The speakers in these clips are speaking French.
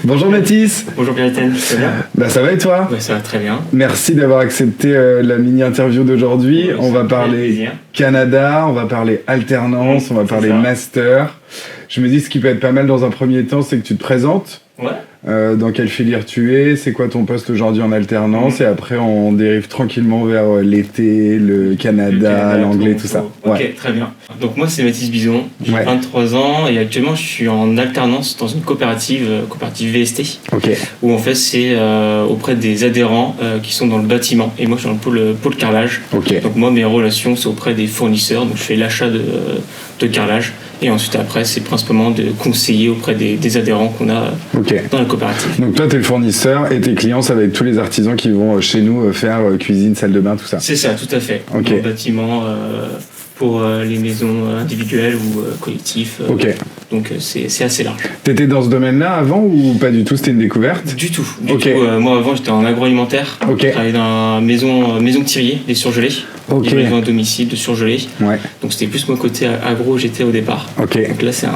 Bonjour Mathis. Bonjour Pierre-Étienne, ça va bien? Ça va et toi? Ouais, ça va très bien. Merci d'avoir accepté la mini-interview d'aujourd'hui. Ouais, on va parler Canada, on va parler alternance, on va parler master. Je me dis ce qui peut être pas mal dans un premier temps, c'est que tu te présentes. Ouais. Dans quelle filière tu es, c'est quoi ton poste aujourd'hui en alternance, et après on dérive tranquillement vers l'été, le Canada, l'anglais, tout ça. Ok, très bien. Donc moi c'est Mathis Bison, j'ai 23 ans et actuellement je suis en alternance dans une coopérative VST. Ok. Où en fait c'est auprès des adhérents qui sont dans le bâtiment et moi je suis dans le pôle carrelage. Ok. Donc moi mes relations c'est auprès des fournisseurs, donc je fais l'achat de carrelage. Et ensuite, après, c'est principalement de conseiller auprès des adhérents qu'on a dans la coopérative. Donc toi, tu es le fournisseur et tes clients, ça va être tous les artisans qui vont chez nous faire cuisine, salle de bain, tout ça. C'est ça, tout à fait. Okay. Dans le bâtiment, pour les maisons individuelles ou collectives. Donc c'est assez large. T'étais dans ce domaine-là avant ou pas du tout? C'était une découverte? Du tout. Moi avant j'étais en agroalimentaire. Je travaillais dans la maison de Thirier, des surgelés. Livraison à domicile de surgelés. Donc c'était plus mon côté agro j'étais au départ. Donc là c'est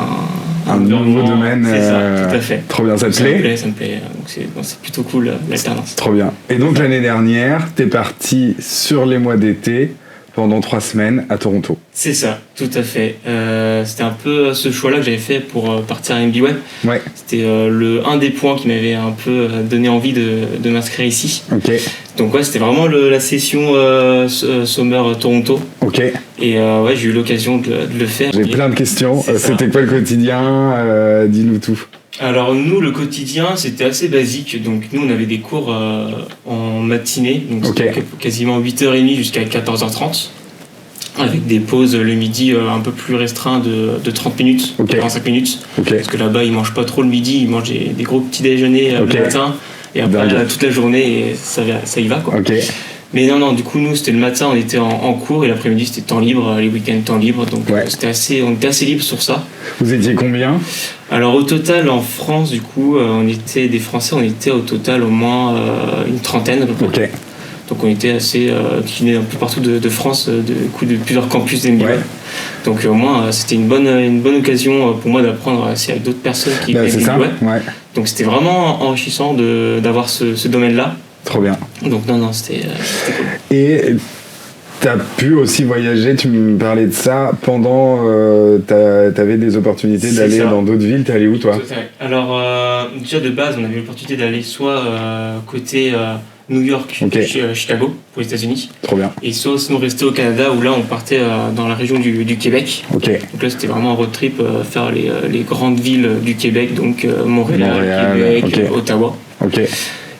un nouveau domaine. C'est ça, tout à fait. Trop bien, ça te plaît? Ça me plaît. Donc c'est plutôt cool l'alternance. Trop bien. Et donc l'année dernière, t'es parti sur les mois d'été pendant 3 semaines à Toronto. C'est ça, tout à fait. C'était un peu ce choix-là que j'avais fait pour partir à MBWay. C'était un des points qui m'avait un peu donné envie de m'inscrire ici. Donc c'était vraiment la session Summer Toronto. Et j'ai eu l'occasion de le faire. J'ai plein de questions. C'était quoi le quotidien? Dis-nous tout. Alors nous, le quotidien, c'était assez basique. Donc nous, on avait des cours en matinée, donc c'était quasiment 8h30 jusqu'à 14h30, avec des pauses le midi un peu plus restreintes de 30 minutes, 45 minutes. Parce que là-bas, ils mangent pas trop le midi, ils mangent des gros petits déjeuners le matin, et après toute la journée, et ça y va, quoi. Mais non, du coup, nous, c'était le matin, on était en cours, et l'après-midi, c'était temps libre, les week-ends, temps libre, donc on était assez libre sur ça. Vous étiez combien? Alors, au total, en France, du coup, on était au total au moins une trentaine, à peu près. Donc, on était assez inclinés un peu partout de France, de plusieurs campus d'MBA. Donc, au moins, c'était une bonne occasion pour moi d'apprendre avec d'autres personnes qui étaient MBA. Donc, c'était vraiment enrichissant d'avoir ce domaine-là. Trop bien. Donc c'était cool. Et t'as pu aussi voyager, tu me parlais de ça, pendant t'avais des opportunités d'aller dans d'autres villes, t'es allé où toi? Alors déjà de base on avait l'opportunité d'aller soit côté New York, Chicago pour les États-Unis. Trop bien. Et soit sinon rester au Canada où là on partait dans la région du Québec. Donc là c'était vraiment un road trip, faire les grandes villes du Québec, donc Montréal, Québec, Ottawa.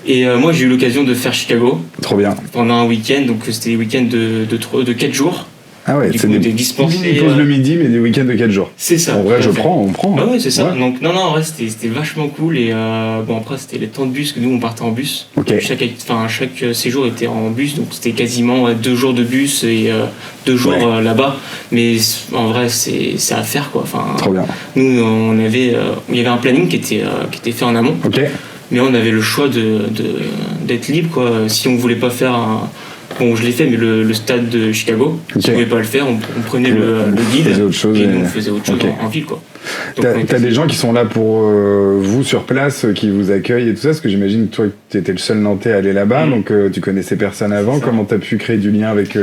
Et moi j'ai eu l'occasion de faire Chicago. Trop bien. Pendant un week-end, donc c'était des week-ends de 4 jours. Ah ouais, c'est des dispensés. pauses le midi, mais des week-ends de 4 jours. C'est ça. En vrai, on prend. Ah ouais, c'est ça. Donc non, en vrai, c'était vachement cool. Et après, c'était les temps de bus, que nous, on partait en bus. Chaque séjour était en bus, donc c'était quasiment 2 jours de bus et 2 jours là-bas. Mais en vrai, c'est à faire, quoi. Trop bien. Nous, il y avait un planning qui était fait en amont. Mais on avait le choix d'être libre, quoi. Si on voulait pas faire Bon, je l'ai fait, mais le stade de Chicago, si on pouvait pas le faire, on prenait le guide et nous on faisait autre chose en ville, quoi. T'as des gens qui sont là pour vous sur place, qui vous accueillent et tout ça, parce que j'imagine que toi tu étais le seul Nantais à aller là-bas, donc tu connaissais personne avant. Comment t'as pu créer du lien avec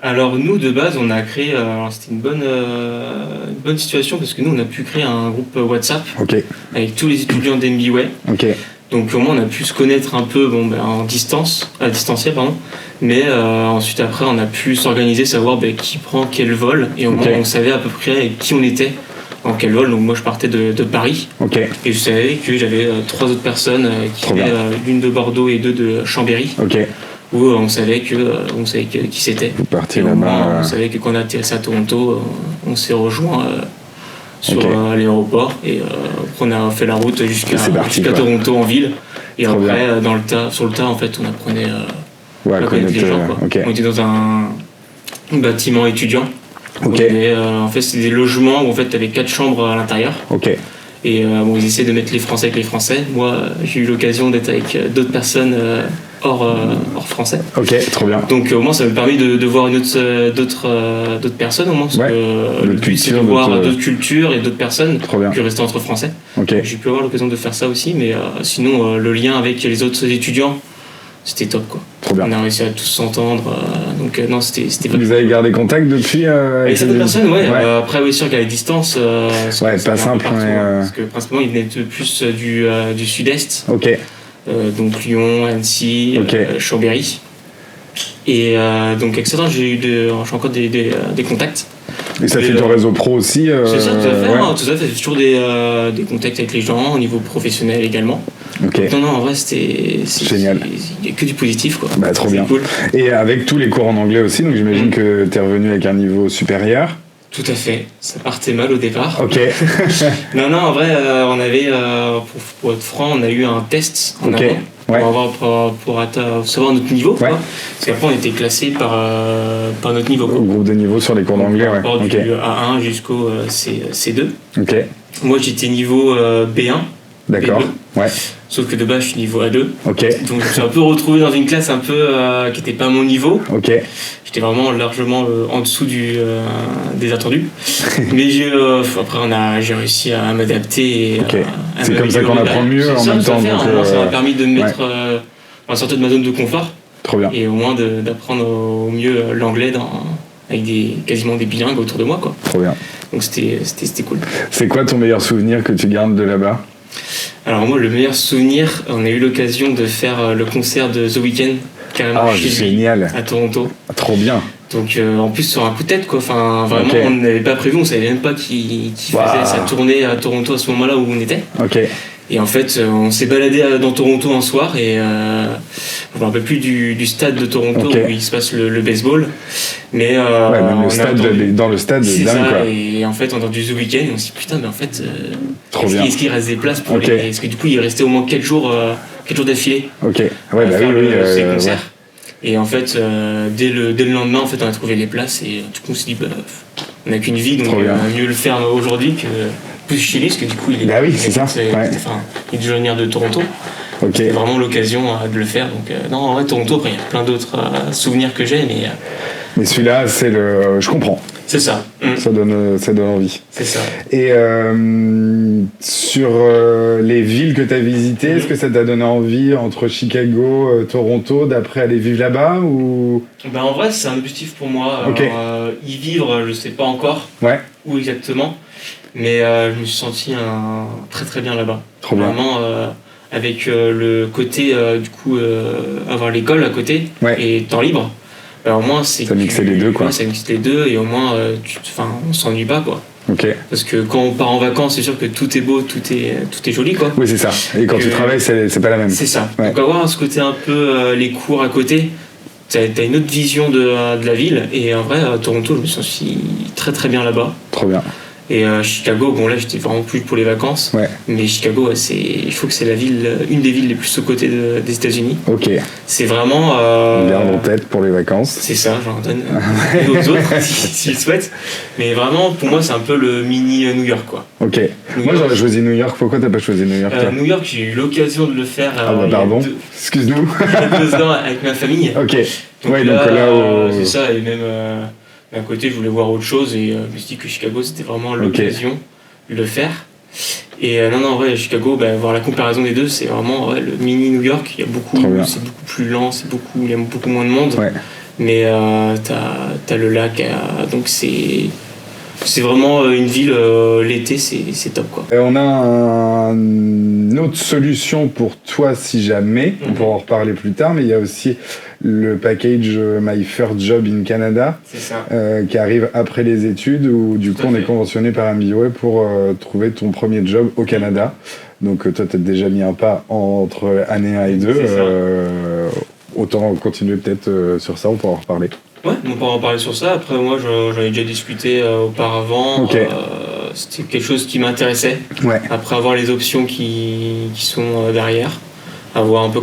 Alors nous de base on a créé, c'était une bonne situation parce que nous on a pu créer un groupe WhatsApp avec tous les étudiants d'MBWay. Donc au moins on a pu se connaître un peu à distanciel pardon. Mais ensuite après on a pu s'organiser, savoir qui prend quel vol, et au moins on savait à peu près qui on était en quel vol. Donc moi je partais de Paris et je savais que j'avais 3 autres personnes qui venaient, l'une de Bordeaux et 2 de Chambéry. Où on savait qui c'était. Vous partiez là-bas. On savait que quand on a atterrissé à Toronto, on s'est rejoint sur l'aéroport et on a fait la route jusqu'à Toronto en ville. Et après sur le tas en fait on apprenait à connaître les gens, quoi. On était dans un bâtiment étudiant. En fait c'était des logements où en fait t'avais 4 chambres à l'intérieur. Et ils essaient de mettre les Français avec les Français. Moi j'ai eu l'occasion d'être avec d'autres personnes hors français. Ok, trop bien. Donc au moins ça me permet de voir d'autres personnes au moins, parce que le but c'est de voir d'autres cultures et d'autres personnes que rester entre français. Okay. J'ai pu avoir l'occasion de faire ça aussi, mais sinon le lien avec les autres étudiants, c'était top quoi. Trop bien. On a réussi à tous s'entendre, donc non, c'était Vous avez gardé contact depuis avec certaines personnes, ouais. Après, oui, sûr qu'à la distance, ouais, pas simple, parce que principalement, ils venaient plus du sud-est. Ok. Donc Lyon, Annecy, Chambéry. Et donc avec certains, j'ai encore des contacts. Et ça fait ton réseau pro aussi C'est ça, tout à fait. Tout à fait. C'est toujours des contacts avec les gens, au niveau professionnel également. Okay. Non, en vrai, c'est génial. Il n'y a que du positif, quoi. Bah, trop bien. Cool. Et avec tous les cours en anglais aussi, donc j'imagine que tu es revenu avec un niveau supérieur. Tout à fait. Ça partait mal au départ. Ok. non, en vrai, on avait, pour être franc, on a eu un test en avant. Pour savoir notre niveau, quoi. Parce qu'après on était classé par notre niveau. Au groupe de niveau sur les cours d'anglais, du A1 jusqu'au C2. Ok. Moi j'étais niveau B1. D'accord. B2. Ouais. Sauf que de base je suis niveau A2. Ok. Donc je me suis un peu retrouvé dans une classe un peu qui n'était pas à mon niveau. Ok. J'étais vraiment largement en dessous des attendus. Mais après j'ai réussi à m'adapter. Okay. C'est comme ça qu'on apprend mieux en même temps. Ça m'a permis de me mettre en sortir de ma zone de confort. Trop bien. Et au moins d'apprendre au mieux l'anglais avec quasiment des bilingues autour de moi, quoi. Trop bien. Donc c'était cool. C'est quoi ton meilleur souvenir que tu gardes de là-bas ? Alors moi, le meilleur souvenir, on a eu l'occasion de faire le concert de The Weeknd carrément chez lui, à Toronto. Trop bien. Donc en plus sur un coup de tête, quoi. Enfin vraiment, on n'avait pas prévu, on savait même pas qu'il faisait sa tournée à Toronto à ce moment-là où on était. Ok. Et en fait, on s'est baladé dans Toronto un soir et je me rappelle plus du stade de Toronto où il se passe le baseball. Mais même dans le stade, c'est dingue, ça, quoi. Et en fait, on a entendu The Weeknd et on s'est dit putain, mais en fait, est-ce qu'il reste des places pour Parce que du coup, il restait au moins 4 jours d'affilée. Ok. Ouais, ces concerts. Et en fait, dès le lendemain, en fait, on a trouvé les places et du coup, on s'est dit, on n'a qu'une vie, donc mieux le faire aujourd'hui que plus chez lui, parce que du coup, il est du originaire de Toronto. Okay. C'était vraiment l'occasion de le faire. Donc, non, en vrai, Toronto, après, il y a plein d'autres souvenirs que j'ai, mais celui-là, je comprends. C'est ça. Ça donne envie. C'est ça. Et sur les villes que tu as visitées, est-ce que ça t'a donné envie, entre Chicago, Toronto, d'après aller vivre là-bas ou... En vrai, c'est un objectif pour moi. Alors, y vivre, je sais pas encore où exactement, mais je me suis senti très très bien là-bas. Trop bien. Vraiment, avec le côté, avoir l'école à côté et temps libre. Au moins, ça mixait les deux, quoi. Ça mixe les deux et au moins, on s'ennuie pas, quoi. Ok. Parce que quand on part en vacances, c'est sûr que tout est beau, tout est joli, quoi. Oui, c'est ça. Et quand tu travailles, c'est pas la même. C'est ça. Donc avoir ce côté un peu les cours à côté, t'as une autre vision de la ville. Et en vrai, à Toronto, je me sens très très bien là-bas. Trop bien. Et Chicago, là j'étais vraiment plus pour les vacances, mais Chicago, il faut que c'est une des villes les plus sous-cotées des États-Unis. Ok. C'est vraiment. Garde en tête pour les vacances. C'est ça, j'en donne aux autres s'ils le souhaitent. Mais vraiment, pour moi, c'est un peu le mini New York, quoi. Ok. Moi j'aurais choisi New York, pourquoi t'as pas choisi New York New York, j'ai eu l'occasion de le faire. Pardon, excuse-nous. Il y a 2 ans avec ma famille. Ok. Donc là c'est ça, et même. D'un côté, je voulais voir autre chose et je me suis dit que Chicago, c'était vraiment l'occasion de le faire. Et en vrai, Chicago, voir la comparaison des deux, c'est vraiment le mini New York. C'est beaucoup plus lent, il y a beaucoup moins de monde. Mais t'as le lac, donc c'est vraiment une ville, l'été, c'est top, quoi. On a une autre solution pour toi si jamais, on pourra en reparler plus tard, mais il y a aussi le package My First Job in Canada qui arrive après les études où du coup on est conventionné par MBA pour trouver ton premier job au Canada. Donc toi t'as déjà mis un pas entre année 1 et 2, autant continuer peut-être sur ça, on pourra en reparler. Ouais, on peut en parler sur ça. Après, moi, j'en ai déjà discuté auparavant. C'était quelque chose qui m'intéressait. Après avoir les options qui sont derrière, à voir un peu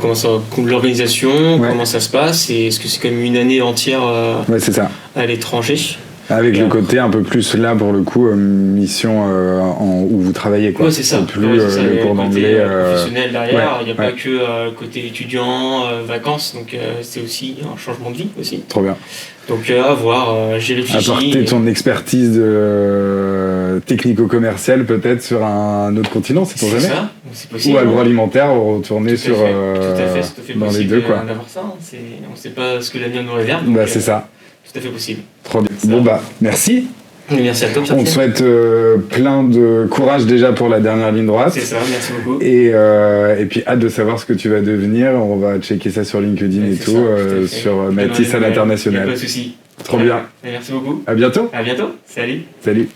l'organisation, comment ça se passe, et est-ce que c'est quand même une année entière à l'étranger. Avec le côté un peu plus là pour le coup mission où vous travaillez quoi. Ouais, c'est ça. Plus le cours d'anglais professionnel derrière. Il n'y a pas que le côté étudiant, vacances, donc c'est aussi un changement de vie aussi. Trop bien. Donc à voir, j'ai réfléchi. Apporter ton expertise technico-commerciale peut-être sur un autre continent, c'est pour jamais. C'est ça, c'est possible. Ou agroalimentaire, ou retourner sur tout à fait, c'est tout à fait dans les deux quoi. D'avoir ça, hein. On ne sait pas ce que l'avenir nous réserve. Bah c'est ça. Tout à fait possible. Trop bien. Bon bah merci. Merci à toi. On te souhaite plein de courage déjà pour la dernière ligne droite. C'est ça, merci beaucoup. Et puis hâte de savoir ce que tu vas devenir. On va checker ça sur LinkedIn et tout, sur Mathis à l'international. Pas de soucis. Trop bien. Merci beaucoup. À bientôt. À bientôt. Salut. Salut.